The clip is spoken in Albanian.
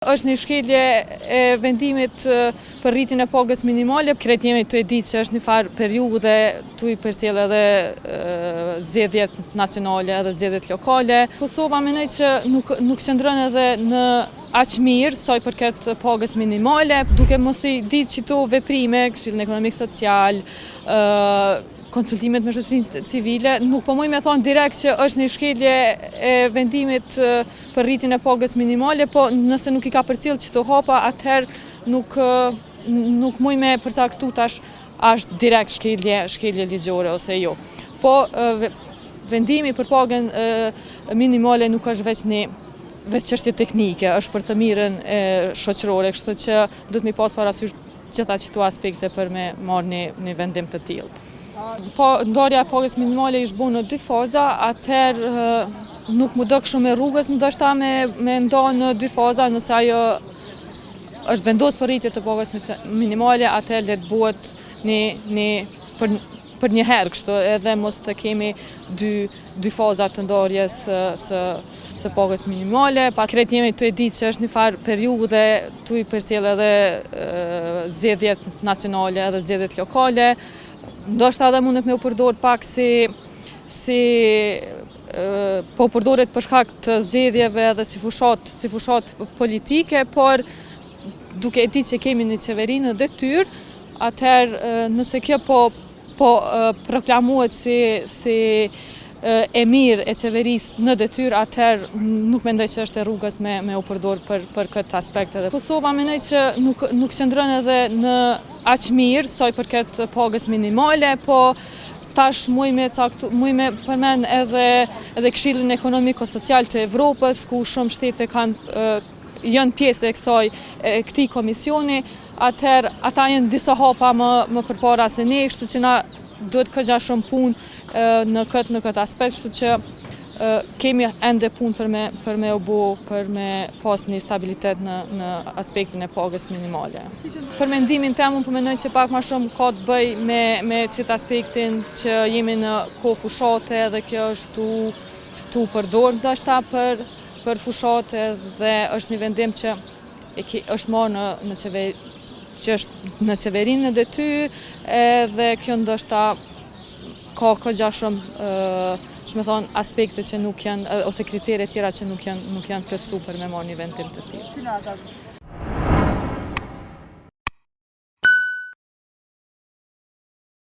Është një shkelje e vendimit për rritjen e pagës minimale. Krejt jemi të e ditë që është një farë periudhe tu i përcjell edhe zgjedhjet nacionale edhe zgjedhjet lokale. Kosova mendoj që nuk qëndron edhe në aq mirë sa i përket pagës minimale, duke mos i ditë qito veprime, Këshillin Ekonomik Social, konsultimet me shoqërinë civile, nuk po muj me thonë direkt që është një shkelje e vendimit për rritjen e pagës minimale, po nëse nuk i ka përcjell qito hapa, atëherë nuk muj me përcaktu tash është direkt shkelje ligjore ose jo. Po vendimi për pagën minimale nuk është veç çështje teknike, është për të mirën e shoqërore, kështu që duhet mi pas parasysh gjitha qito aspekte për me marrë një vendim të tillë. Po ndarja e pagës minimale ishte bën në 2 faza, atëherë nuk më dok shumë e rrugës ndoshta me nda në 2 faza, nëse ajo është vendos për rritje të pagës minimale, atëherë le të bëhet për një herë kështu, edhe mos të kemi 2 faza të ndarjes së pagës minimale. Krejt jemi të e ditë që është një farë periudhe tu i përcjell edhe zgjedhjet nacionale edhe zgjedhjet lokale. Ndoshta edhe mundet me u përdor pak si po përdoret për shkak të zgjedhjeve edhe si fushat politike, por duke e ditë që kemi një qeveri në detyrë, atëherë nëse kjo po proklamohet si e mirë e qeverisë në detyrë, atëherë nuk mendoj që është e rrugës me u përdor për këtë aspekt. Kosova mendoj që nuk qëndron edhe në aq mirë sa i përket pagës minimale, po tash muj me përmend edhe Këshillin Ekonomik Social të Evropës, ku shumë shtete janë pjesë e këtij komisioni, atëherë ata janë disa hapa më përpara se ne, kështu që na duhet këgja shumë punë në këtë aspekt, kështu që kemi ende punë për me pas një stabilitet në aspektin e pagës minimale. Për mendimin tem, unë po mendoj që pak ma shumë ka të bëj me qëtë aspektin që jemi në kohë fushate dhe kjo është tu përdor ndoshta për fushate dhe është një vendim që është marrë në qeverinë në detyrë, dhe kjo ndoshta ka këgja shumë aspekte që nuk janë, ose kritere tjera që nuk janë plotësuar për me marrë një vendim të tillë.